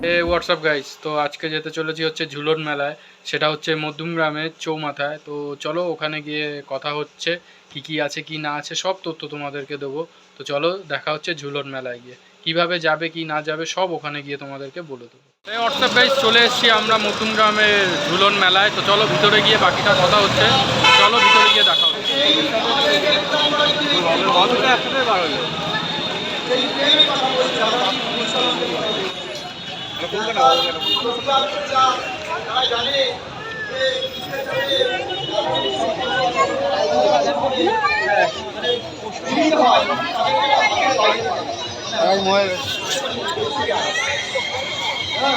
WhatsApp guys, তো আজকে যেতে চলেছি হচ্ছে ঝুলন মেলায়। সেটা হচ্ছে মধ্যমগ্রামের চৌমাথায়। তো চলো ওখানে গিয়ে কথা হচ্ছে, কি কি আছে কি না আছে সব তথ্য তোমাদেরকে দেবো। তো চলো দেখা হচ্ছে ঝুলন মেলায় গিয়ে, কিভাবে যাবে কি না যাবে সব ওখানে গিয়ে তোমাদেরকে বলে দেবো। হোয়াটসঅ্যাপ গাইস, চলে এসেছি আমরা মধ্যমগ্রামের ঝুলন মেলায়। তো চলো ভিতরে গিয়ে বাকিটা কথা হচ্ছে, চলো ভিতরে গিয়ে দেখা হচ্ছে।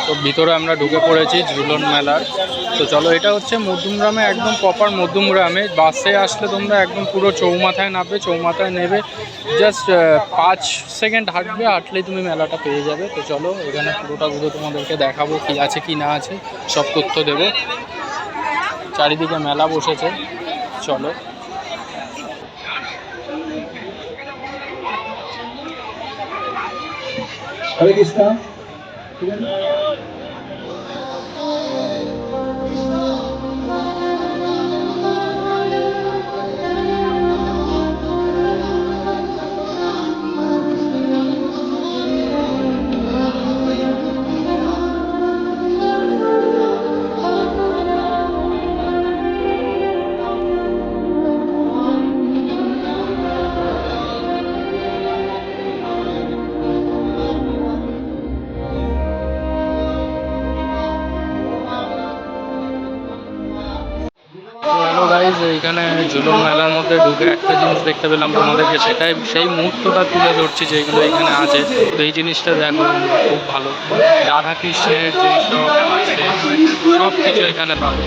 তো ভিতরে আমরা ঢুকে পড়েছি ঝুলন মেলার। তো চলো, এটা হচ্ছে মধ্যমগ্রামে, একদম প্রপার মধ্যমগ্রামে। বাসে আসলে তোমরা একদম পুরো চৌমাথায় নামবে, চৌমাথায় নেবে জাস্ট 5 সেকেন্ড হাঁটবে, হাঁটলেই তুমি মেলাটা পেয়ে যাবে। তো চলো এখানে পুরোটা ঘুরে তোমাদেরকে দেখাবো কি আছে কি না আছে, সব তথ্য দেবো। চারিদিকে মেলা বসেছে, চলো। হরে কৃষ্ণ। হ্যালো গাইজ, এইখানে ঝুলন মেলার মধ্যে ঢুকে একটা জিনিস দেখতে পেলাম তোমাদেরকে, সেটাই সেই মুহূর্তটা তুলে ধরছি যেগুলো এখানে আছে। তো এই জিনিসটা দেখো, খুব ভালো। রাধা কৃষ্ণের যেই সব আছে সব কিছু এখানে পাবে।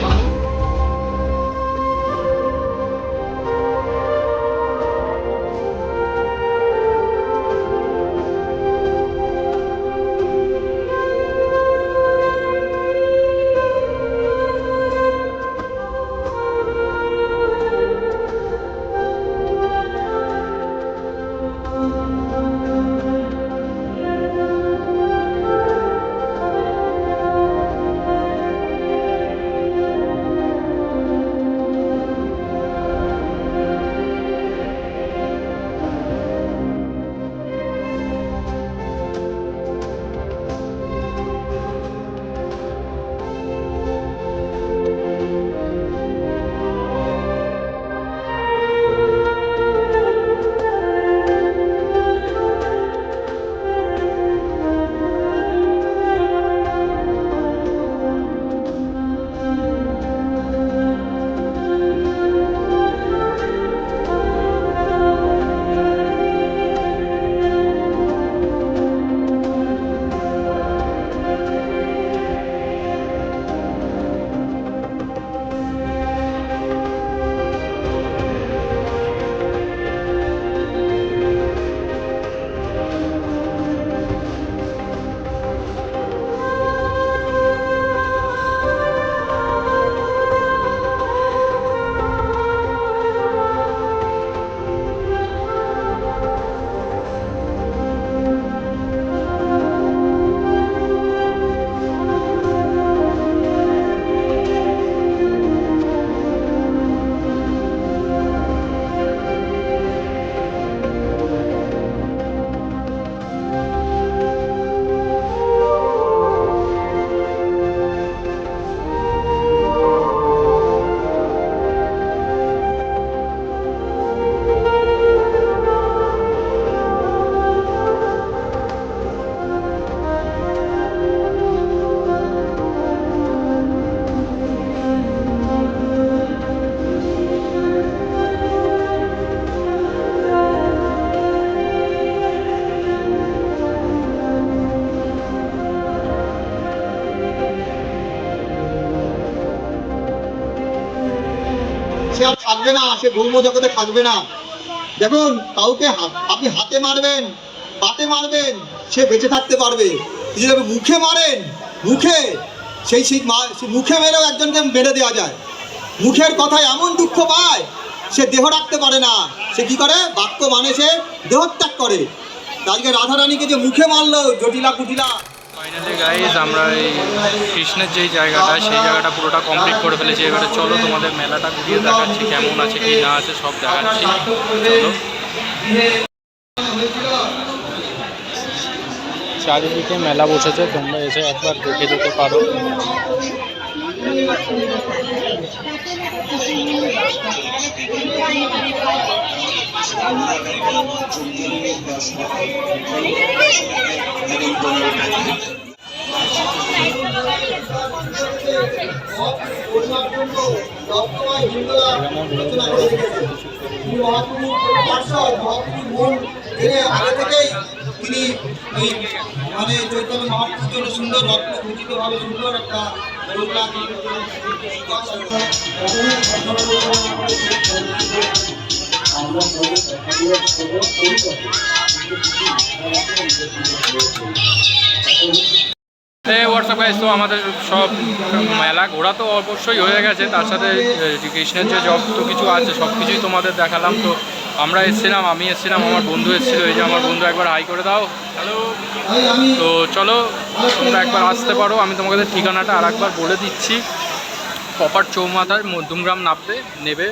সে আর থাকবে না, সে ভৌম জগতে থাকবে না। দেখুন, কাউকে আপনি হাতে মারবেন, পাতে মারবেন, সে বেঁচে থাকতে পারবে। যদি আপনি মুখে মারেন, মুখে সেই মুখে মেরেও একজনকে মেরে দেওয়া যায়। মুখের কথায় এমন দুঃখ পায়, সে দেহ রাখতে পারে না। সে কি করে? বাক্য মানে সে দেহত্যাগ করে। আজকে রাধারানীকে যে মুখে মারলো জটিলা কুটিলা, ফাইনালি গাইজ আমরা এই কৃষ্ণের যেই জায়গাটা সেই জায়গাটা পুরোটা কমপ্লিট করে ফেলেছি। এবারে চলো তোমাদের মেলাটা ঘুরিয়ে দেখাচ্ছি, কেমন আছে কি না আছে সব দেখাচ্ছি। চলো, চারিদিকে মেলা বসেছে, তোমরা এসে একবার দেখে যেতে পারো। তিনি মানে চৈতন্য মহাপ্রভুর জন্য সুন্দর রত্ন খচিত ভাবে সুন্দর একটা হোয়াটসঅ্যাপ গাইজ, তো আমাদের সব মেলা ঘোরা তো অবশ্যই হয়ে গেছে, তার সাথে কৃষ্ণের যে যত কিছু আছে সব কিছুই তোমাদের দেখালাম। তো আমরা এসেছিলাম, আমি এসেছিলাম, আমার বন্ধু এসেছিলো, এই যে আমার বন্ধু, একবার হাই করে দাও, হ্যালো। তো চলো তোমরা একবার আসতে পারো, আমি তোমাদের ঠিকানাটা আর একবার বলে দিচ্ছি। প্রপার চৌমাথায় মধ্যমগ্রাম নেবে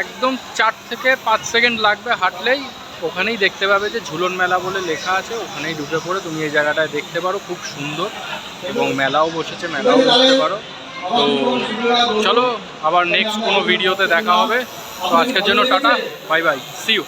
একদম 4 থেকে 5 সেকেন্ড লাগবে হাঁটলেই, ওখানেই দেখতে পাবে যে ঝুলন মেলা বলে লেখা আছে, ওখানেই ঢুকে পড়ে তুমি এই জায়গাটায় দেখতে পারো, খুব সুন্দর এবং মেলাও বসেছে, মেলাও দেখতে পারো। তো চলো আবার নেক্সট কোনো ভিডিওতে দেখা হবে। তো আজকের জন্য tata, bye bye, see you.